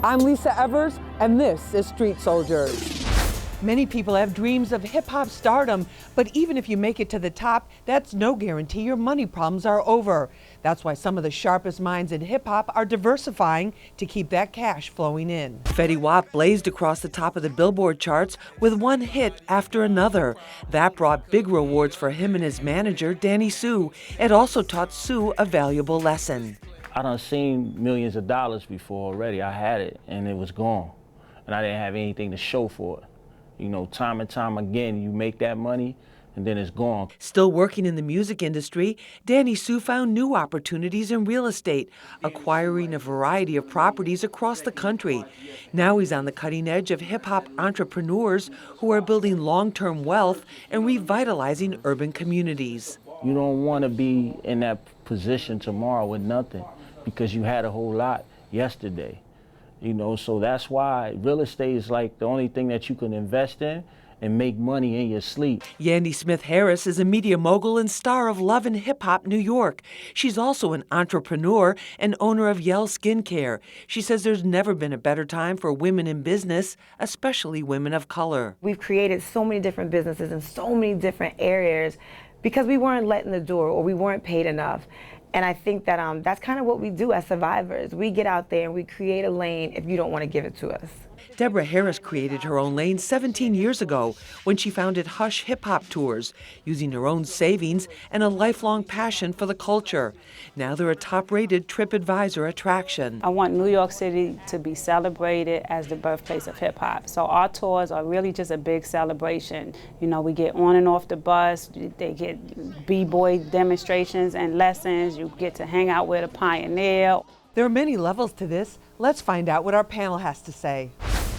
I'm Lisa Evers, and this is Street Soldiers. Many people have dreams of hip-hop stardom, but even if you make it to the top, that's no guarantee your money problems are over. That's why some of the sharpest minds in hip-hop are diversifying to keep that cash flowing in. Fetty Wap blazed across the top of the Billboard charts with one hit after another. That brought big rewards for him and his manager, Danny Sue. It also taught Sue a valuable lesson. I done seen millions of dollars before already. I had it and it was gone. And I didn't have anything to show for it. You know, time and time again, you make that money and then it's gone. Still working in the music industry, Danny Sue found new opportunities in real estate, acquiring a variety of properties across the country. Now he's on the cutting edge of hip-hop entrepreneurs who are building long-term wealth and revitalizing urban communities. You don't want to be in that position tomorrow with nothing because you had a whole lot yesterday. You know, so that's why real estate is like the only thing that you can invest in and make money in your sleep. Yandy Smith-Harris is a media mogul and star of Love and Hip Hop New York. She's also an entrepreneur and owner of Yelle Skincare. She says there's never been a better time for women in business, especially women of color. We've created so many different businesses in so many different areas because we weren't let in the door or we weren't paid enough. And I think that that's kind of what we do as survivors. We get out there and we create a lane if you don't want to give it to us. Deborah Harris created her own lane 17 years ago when she founded Hush Hip Hop Tours, using her own savings and a lifelong passion for the culture. Now they're a top-rated TripAdvisor attraction. I want New York City to be celebrated as the birthplace of hip hop. So our tours are really just a big celebration. You know, we get on and off the bus, they get b-boy demonstrations and lessons, you get to hang out with a pioneer. There are many levels to this. Let's find out what our panel has to say.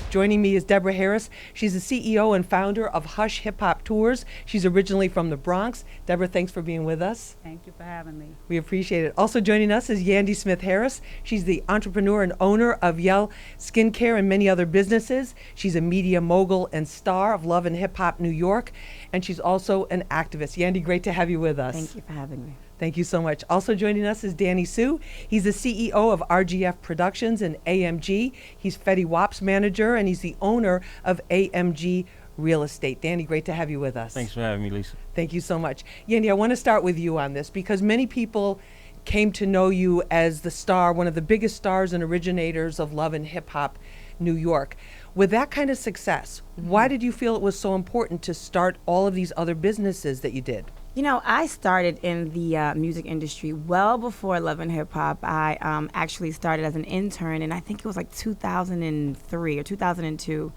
Joining me is Deborah Harris. She's the CEO and founder of Hush Hip Hop Tours. She's originally from the Bronx. Deborah, thanks for being with us. Thank you for having me. We appreciate it. Also joining us is Yandy Smith-Harris. She's the entrepreneur and owner of Yelle Skincare and many other businesses. She's a media mogul and star of Love and Hip Hop New York. And she's also an activist. Yandy, great to have you with us. Thank you for having me. Thank you so much. Also joining us is Danny Sue. He's the CEO of RGF Productions and AMG. He's Fetty Wap's manager, and he's the owner of AMG Real Estate. Danny, great to have you with us. Thanks for having me, Lisa. Thank you so much. Yandy, I want to start with you on this because many people came to know you as the star, one of the biggest stars and originators of Love and Hip Hop New York. With that kind of success, why did you feel it was so important to start all of these other businesses that you did? You know, I started in the music industry well before Love and Hip Hop. I actually started as an intern, and I think it was like 2003 or 2002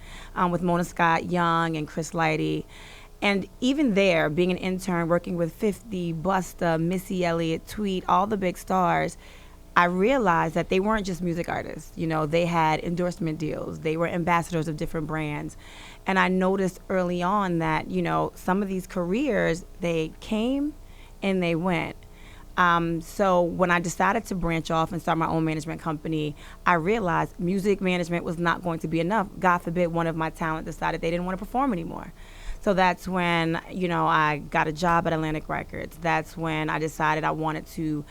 with Mona Scott Young and Chris Lighty. And even there, being an intern, working with 50, Busta, Missy Elliott, Tweet, all the big stars, I realized that they weren't just music artists. You know, they had endorsement deals. They were ambassadors of different brands. And I noticed early on that, you know, some of these careers, they came and they went. So when I decided to branch off and start my own management company, I realized music management was not going to be enough. God forbid one of my talent decided they didn't want to perform anymore. So that's when, you know, I got a job at Atlantic Records. That's when I decided I wanted to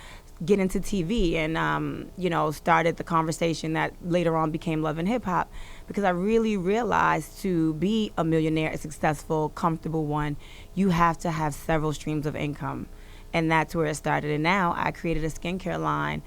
get into TV and, you know, started the conversation that later on became Love and Hip Hop, because I really realized to be a millionaire, a successful, comfortable one, you have to have several streams of income. And that's where it started. And now I created a skincare line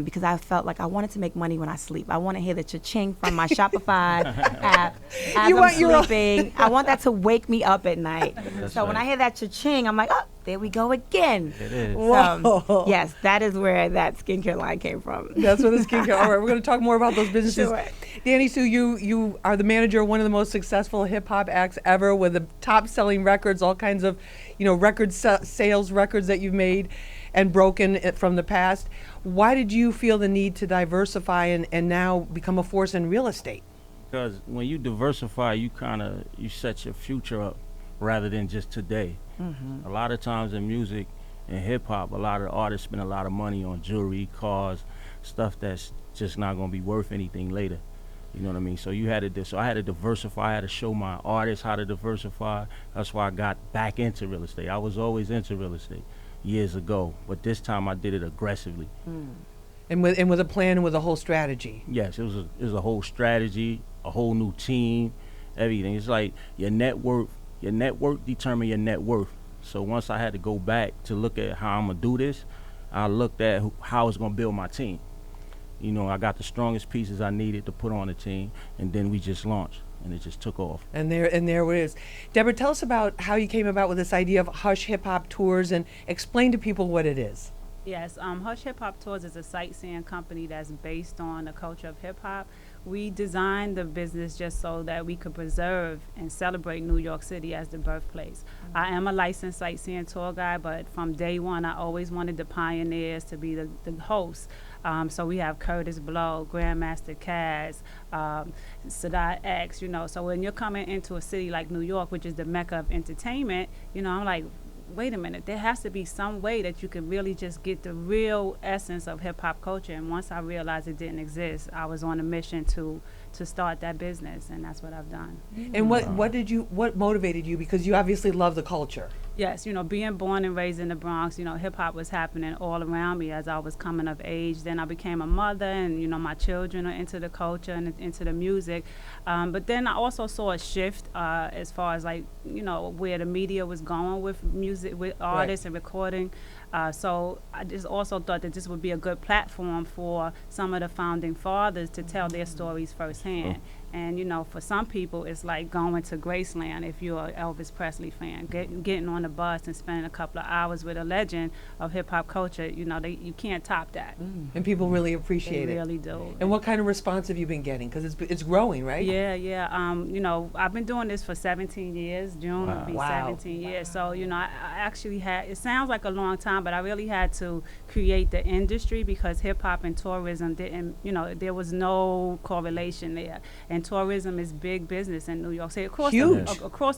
because I felt like I wanted to make money when I sleep. I want to hear the cha-ching from my Shopify app as I'm sleeping. I want that to wake me up at night. So when I hear that cha-ching, I'm like, oh, there we go again. It is. So, yes, that is where that skincare line came from. That's where the skincare. All right, we're going to talk more about those businesses. Sure. Danny Sue, you are the manager of one of the most successful hip hop acts ever, with the top-selling records, all kinds of, you know, record sales records that you've made and broken from the past. Why did you feel the need to diversify and now become a force in real estate? Because when you diversify, you set your future up rather than just today. A lot of times in music and hip hop, a lot of artists spend a lot of money on jewelry, cars, stuff that's just not going to be worth anything later. You know what I mean? So you had to, so I had to diversify. I had to show my artists how to diversify. That's why I got back into real estate. I was always into real estate years ago, but this time I did it aggressively. And with a plan and with a whole strategy. Yes, it was a whole strategy, a whole new team, everything. It's like your net worth determine your net worth. So once I had to go back to look at how I'm gonna do this, I looked at how I was gonna build my team. You know, I got the strongest pieces I needed to put on the team, and then we just launched, and it just took off. And there it is. Deborah, tell us about how you came about with this idea of Hush Hip Hop Tours, and explain to people what it is. Yes, Hush Hip Hop Tours is a sightseeing company that's based on the culture of hip hop. We designed the business just so that we could preserve and celebrate New York City as the birthplace. I am a licensed sightseeing tour guide, but from day one, I always wanted the pioneers to be the hosts. So we have Curtis Blow, Grandmaster Caz, Sadat X, you know. So when you're coming into a city like New York, which is the mecca of entertainment, you know, I'm like, wait a minute, there has to be some way that you can really just get the real essence of hip-hop culture. And once I realized it didn't exist, I was on a mission to start that business, and that's what I've done. And what motivated you? Because you obviously love the culture. Yes, you know, being born and raised in the Bronx, you know, hip-hop was happening all around me as I was coming of age. Then I became a mother, and, you know, my children are into the culture and into the music. But then I also saw a shift as far as, like, you know, where the media was going with music, with artists and recording. So I just also thought that this would be a good platform for some of the founding fathers to tell their stories firsthand. And, you know, for some people, it's like going to Graceland if you're an Elvis Presley fan. Getting on the bus and spending a couple of hours with a legend of hip-hop culture, you know, you can't top that. And people really appreciate it. They really do. And what kind of response have you been getting? Because it's growing, right? Yeah. You know, I've been doing this for 17 years. June will be 17 years. So, you know, I actually had, it sounds like a long time, but I really had to create the industry because hip-hop and tourism didn't, you know, there was no correlation there. And tourism is big business in New York City, across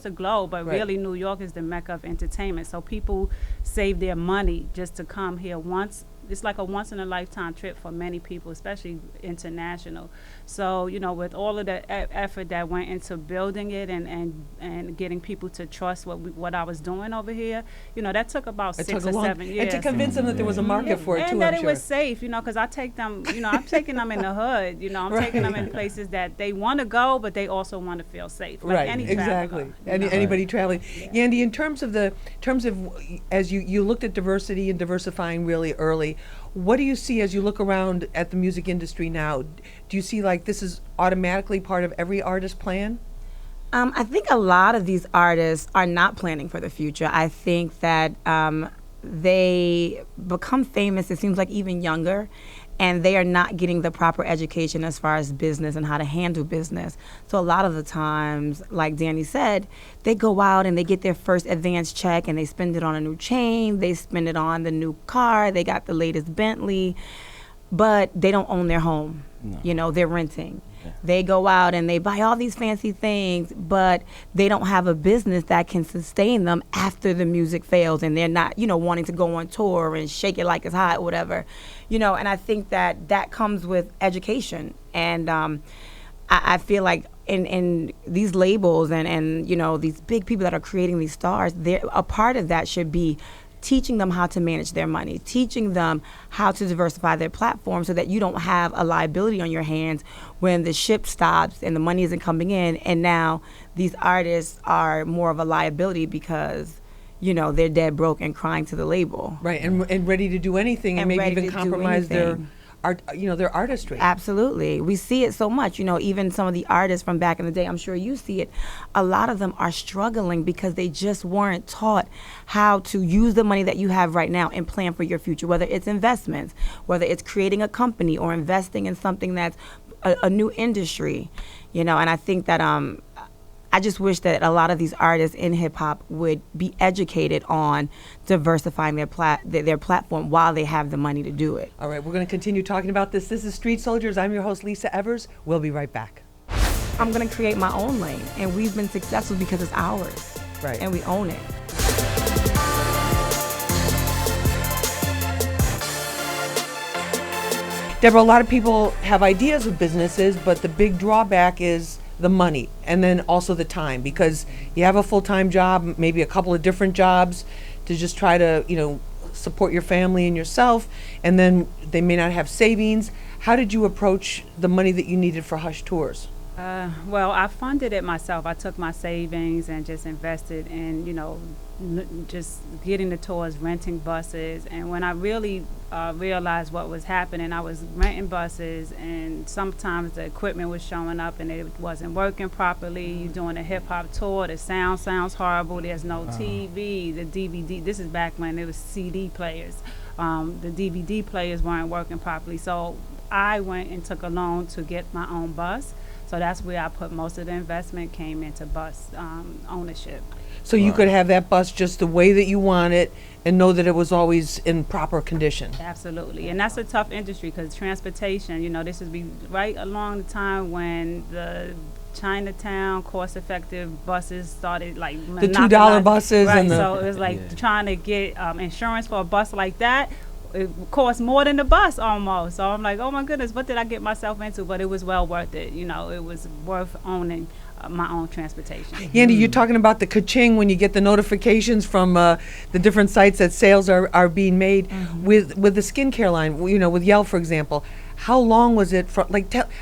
the globe, but really New York is the mecca of entertainment. So people save their money just to come here once. It's like a once-in-a-lifetime trip for many people, especially international. So, you know, with all of the effort that went into building it and getting people to trust what I was doing over here, you know, that took about 6 or 7 years. And to convince them that there was a market for it, too, and that I'm it sure. was safe, you know, because I take them, you know, I'm taking them in the hood, you know, I'm taking them in places that they want to go, but they also want to feel safe. Like any exactly. traveler, Anybody traveling. Yandy, in terms of as you looked at diversity and diversifying really early, what do you see as you look around at the music industry now? Do you see like this is automatically part of every artist's plan? I think a lot of these artists are not planning for the future. I think that they become famous, it seems like even younger, and they are not getting the proper education as far as business and how to handle business. So a lot of the times, like Danny said, they go out and they get their first advance check and they spend it on a new chain, they spend it on the new car, they got the latest Bentley, but they don't own their home. No. You know, they're renting. Yeah. They go out and they buy all these fancy things, but they don't have a business that can sustain them after the music fails and they're not, you know, wanting to go on tour and shake it like it's hot, whatever. You know, and I think that comes with education. And I feel like in these labels and, you know, these big people that are creating these stars, a part of that should be teaching them how to manage their money, teaching them how to diversify their platform so that you don't have a liability on your hands when the ship stops and the money isn't coming in. And now these artists are more of a liability because, you know, they're dead broke and crying to the label. Right, and ready to do anything and maybe even compromise their art, you know, their artistry. Absolutely. We see it so much, you know, even some of the artists from back in the day, I'm sure you see it, a lot of them are struggling because they just weren't taught how to use the money that you have right now and plan for your future, whether it's investments, whether it's creating a company or investing in something that's a new industry, you know. And I think that I just wish that a lot of these artists in hip-hop would be educated on diversifying their platform while they have the money to do it. All right, we're going to continue talking about this. This is Street Soldiers. I'm your host, Lisa Evers. We'll be right back. I'm going to create my own lane, and we've been successful because it's ours. Right. And we own it. Deborah, a lot of people have ideas of businesses, but the big drawback is the money and then also the time, because you have a full-time job, maybe a couple of different jobs to just try to, you know, support your family and yourself, and then they may not have savings. How did you approach the money that you needed for Hush Tours? Well, I funded it myself. I took my savings and just invested in, just getting the tours, renting buses. And when I really realized what was happening, I was renting buses, and sometimes the equipment was showing up and it wasn't working properly. You're doing a hip hop tour, the sound sounds horrible. There's no TV, the DVD. This is back when it was CD players. The DVD players weren't working properly. So I went and took a loan to get my own bus. So that's where I put most of the investment, came into bus ownership. So you could have that bus just the way that you want it and know that it was always in proper condition. Absolutely. And that's a tough industry because transportation, this would be right along the time when the Chinatown cost-effective buses started, like the $2 buses. Right, and so it was like trying to get insurance for a bus like that. It cost more than the bus almost. So I'm like, oh my goodness, what did I get myself into? But it was well worth it. It was worth owning my own transportation. Yandy, you're talking about the ka-ching when you get the notifications from the different sites that sales are being made. With the skincare line, with Yelle, for example. How long was it from,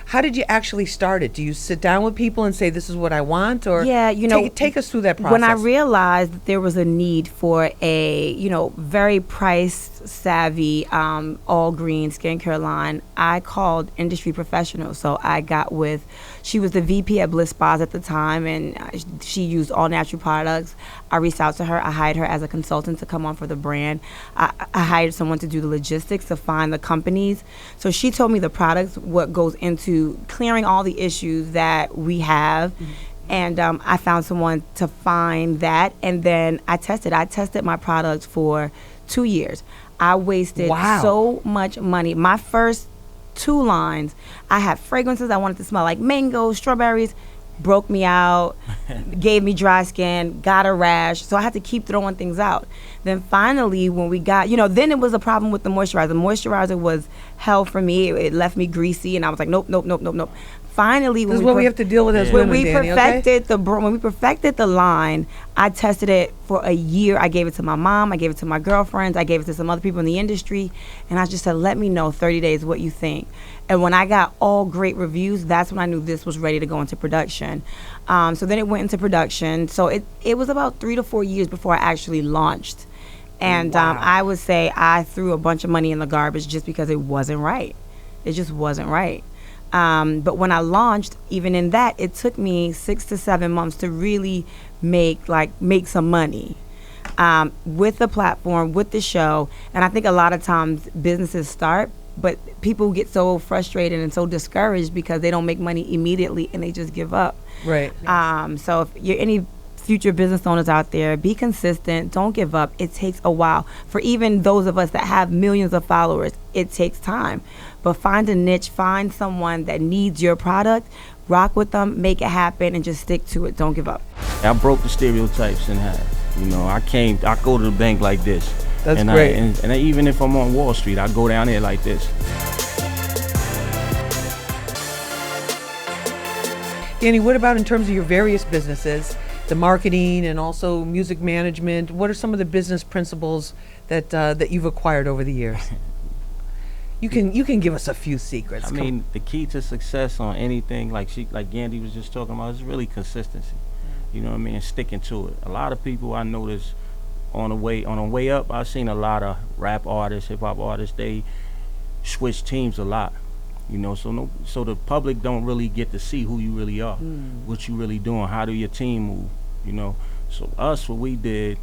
how did you actually start it? Do you sit down with people and say, this is what I want? Or take us through that process. When I realized that there was a need for a, very price savvy, all green skincare line, I called industry professionals. So I got with, she was the VP at Bliss Spas at the time, and she used all natural products. I reached out to her. I hired her as a consultant to come on for the brand. I hired someone to do the logistics, to find the companies. So she told me the products, what goes into clearing all the issues that we have. And I found someone to find that. And then I tested my products for 2 years. I wasted so much money. My first 2 lines, I had fragrances I wanted to smell like mango, strawberries, broke me out, gave me dry skin, got a rash. So I had to keep throwing things out. Then finally, when we got, then it was a problem with the moisturizer. The moisturizer was hell for me. It left me greasy, and I was like, nope. Finally, this is what we have to deal with as women, when we perfected the line, I tested it for a year. I gave it to my mom, I gave it to my girlfriends, I gave it to some other people in the industry, and I just said, let me know 30 days what you think. And when I got all great reviews, that's when I knew this was ready to go into production. So then it went into production. So it was about 3 to 4 years before I actually launched. And I would say I threw a bunch of money in the garbage just because it wasn't right. It just wasn't right. But when I launched, even in that, it took me 6 to 7 months to really make some money with the platform, with the show. And I think a lot of times businesses start, but people get so frustrated and so discouraged because they don't make money immediately and they just give up. Right. So if you're any future business owners out there, be consistent, don't give up. It takes a while. For even those of us that have millions of followers, it takes time. But find a niche, find someone that needs your product, rock with them, make it happen, and just stick to it. Don't give up. I broke the stereotypes in half. I go to the bank like this. That's great. And even if I'm on Wall Street, I go down there like this. Yandy, what about in terms of your various businesses, the marketing and also music management? What are some of the business principles that you've acquired over the years? You can give us a few secrets. I mean, the key to success on anything, like Yandy was just talking about, is really consistency. You know what I mean? Sticking to it. A lot of people I notice on the way up, I've seen a lot of rap artists, hip hop artists, they switch teams a lot. So the public don't really get to see who you really are, what you really doing, how do your team move, So what we did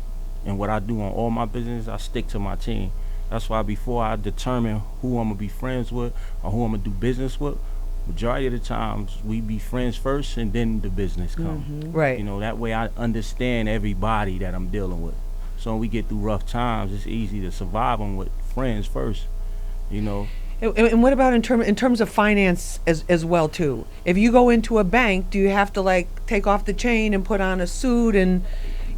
and what I do on all my business, I stick to my team. That's why before I determine who I'm gonna be friends with or who I'm gonna do business with, majority of the times we be friends first and then the business come. Right. That way I understand everybody that I'm dealing with. So when we get through rough times, it's easy to survive them with friends first, And what about in terms of finance as well too? If you go into a bank, do you have to take off the chain and put on a suit and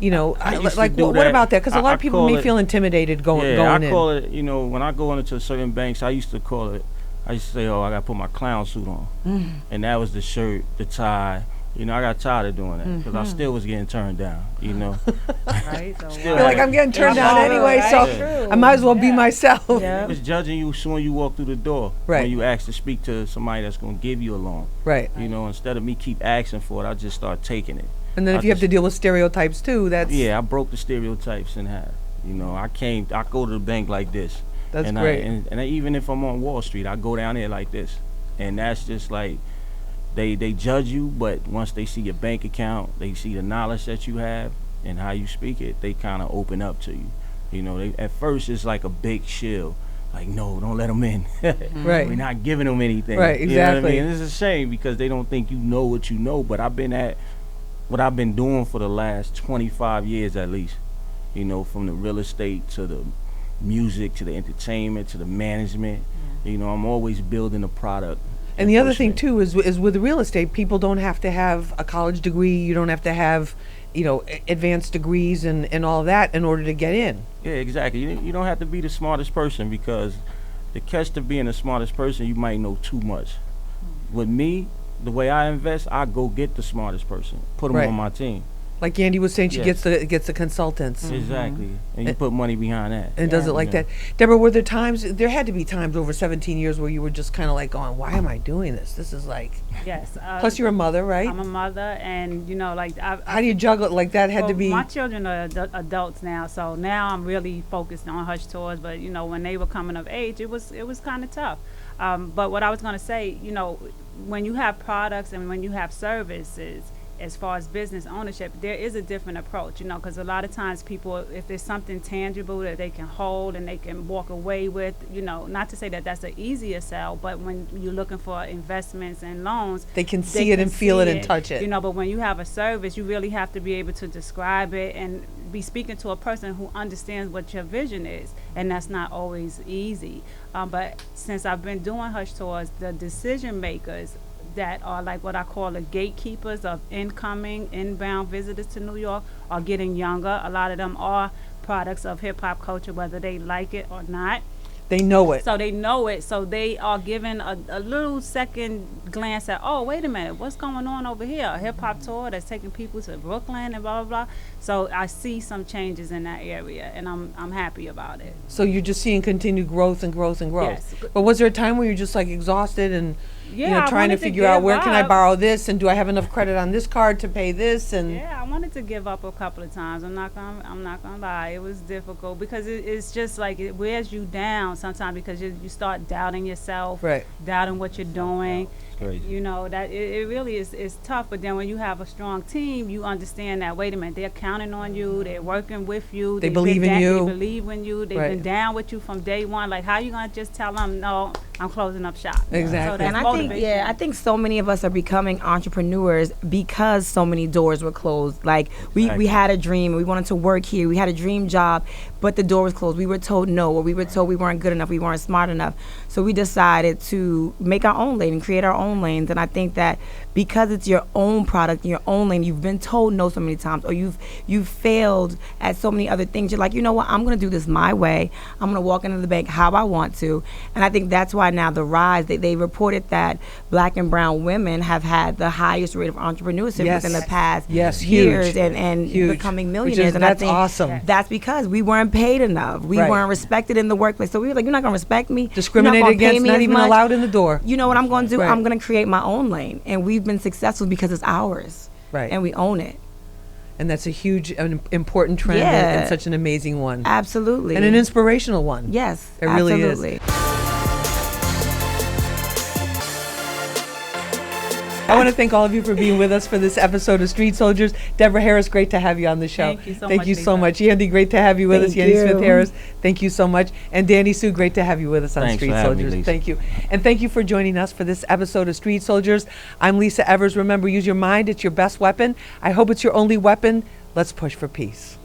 what about that? Because a lot of people may feel intimidated going in. I call it, when I go into certain banks, I used to say, oh, I got to put my clown suit on. And that was the shirt, the tie, You know, I got tired of doing that because I still was getting turned down, you know. Right? So, Still Feel like I'm getting turned down true, anyway, right? so True. I might as well be myself. Yeah. It was judging you soon as you walk through the door. Right. When you ask to speak to somebody that's going to give you a loan. Right. You know, instead of me keep asking for it, I just start taking it. And then if I you have to just- deal with stereotypes too, that's Yeah, I broke the stereotypes in half. You know, I go to the bank like this. That's and great. And even if I'm on Wall Street, I go down there like this. And that's just like, they judge you, but once they see your bank account, they see the knowledge that you have and how you speak it, they kind of open up to you. You know, at first it's like a big shield. Like, no, don't let them in. Right. We're not giving them anything. Right, You know what I exactly. mean? And it's a shame because they don't think you know what you know, but I've been at what I've been doing for the last 25 years at least. You know, from the real estate to the music to the entertainment to the management. You know, I'm always building a product. And the other thing pushing it. too is with real estate, people don't have to have a college degree. You don't have to have, you know, advanced degrees and all that in order to get in. Yeah, exactly. You don't have to be the smartest person because the catch to being the smartest person, you might know too much. With me, the way I invest, I go get the smartest person, put them Right. on my team. Like Yandy was saying, she Yes. gets the consultants Exactly. And you put money behind that. and does it like Yeah. that. Deborah, were there times? There had to be times over 17 years where you were just kind of like going, "Why am I doing this? This is like." yes. Plus, you're a mother, right? I'm a mother, and you know, like How do you juggle it like that? Had to well, be. My children are adults now, so now I'm really focused on Hush Tours. But you know, when they were coming of age, it was kind of tough. But what I was going to say, you know, when you have products and when you have services, as far as business ownership, there is a different approach, you know, because a lot of times people, if there's something tangible that they can hold and they can walk away with, you know, not to say that that's an easier sell, but when you're looking for investments and loans, They can see it and feel it and touch it. you know. But when you have a service, you really have to be able to describe it and be speaking to a person who understands what your vision is, and that's not always easy. But since I've been doing Hush Tours, the decision makers that are like what I call the gatekeepers of inbound visitors to New York are getting younger. A lot of them are products of hip hop culture, whether they like it or not. They know it. So they know it. So they are given a little second glance at, oh, wait a minute, what's going on over here? A hip hop tour that's taking people to Brooklyn and blah, blah, blah. So I see some changes in that area, and I'm happy about it. So you're just seeing continued growth and growth and growth. Yes. But was there a time where you're just like exhausted and Yeah, you know, I trying to wanted to figure out give where can I up. borrow this and do I have enough credit on this card to pay this and Yeah, I wanted to give up a couple of times. I'm not gonna lie. It was difficult because it's just like it wears you down sometimes because you start doubting yourself, Right. doubting what you're doing. Crazy. You know that it really is tough. But then when you have a strong team, you understand that. Wait a minute, they're counting on you. They're working with you. They they've believe been in you. They believe in you. They've Right. been down with you from day one. Like how you gonna just tell them no? I'm closing up shop. Exactly. So that's And I think, motivation. I think so many of us are becoming entrepreneurs because so many doors were closed. Like we Exactly. had a dream, we wanted to work here, we had a dream job, but the door was closed. We were told no, or we were told we weren't good enough, we weren't smart enough. So we decided to make our own lane and create our own lanes. And I think that because it's your own product, your own lane, you've been told no so many times, or you've failed at so many other things. You're like, you know what, I'm gonna do this my way. I'm gonna walk into the bank how I want to. And I think that's why now the rise, they reported that Black and brown women have had the highest rate of entrepreneurship Yes. within the past Yes, years huge. and Huge. becoming Which millionaires. is- And I that's think awesome. that's because we weren't paid enough. We Right. weren't respected in the workplace. So we were like, you're not gonna respect me. You're not discriminated gonna pay against, me not as even much. allowed in the door. You know what I'm gonna do? Right. I'm gonna create my own lane. And we've been successful because it's ours. Right. And we own it. And that's a huge and important trend Yeah. and such an amazing one. Absolutely. And an inspirational one. Yes. It really is. absolutely. I want to thank all of you for being with us for this episode of Street Soldiers. Deborah Harris, great to have you on the show. Thank you so Thank much, you so Lisa. much. Yandy, great to have you with us. Thank Yandy you. Smith-Harris, thank you so much. And Danny Sue, great to have you with us on Thanks Street for having me, Soldiers. Lisa. Thank you. And thank you for joining us for this episode of Street Soldiers. I'm Lisa Evers. Remember, use your mind. It's your best weapon. I hope it's your only weapon. Let's push for peace.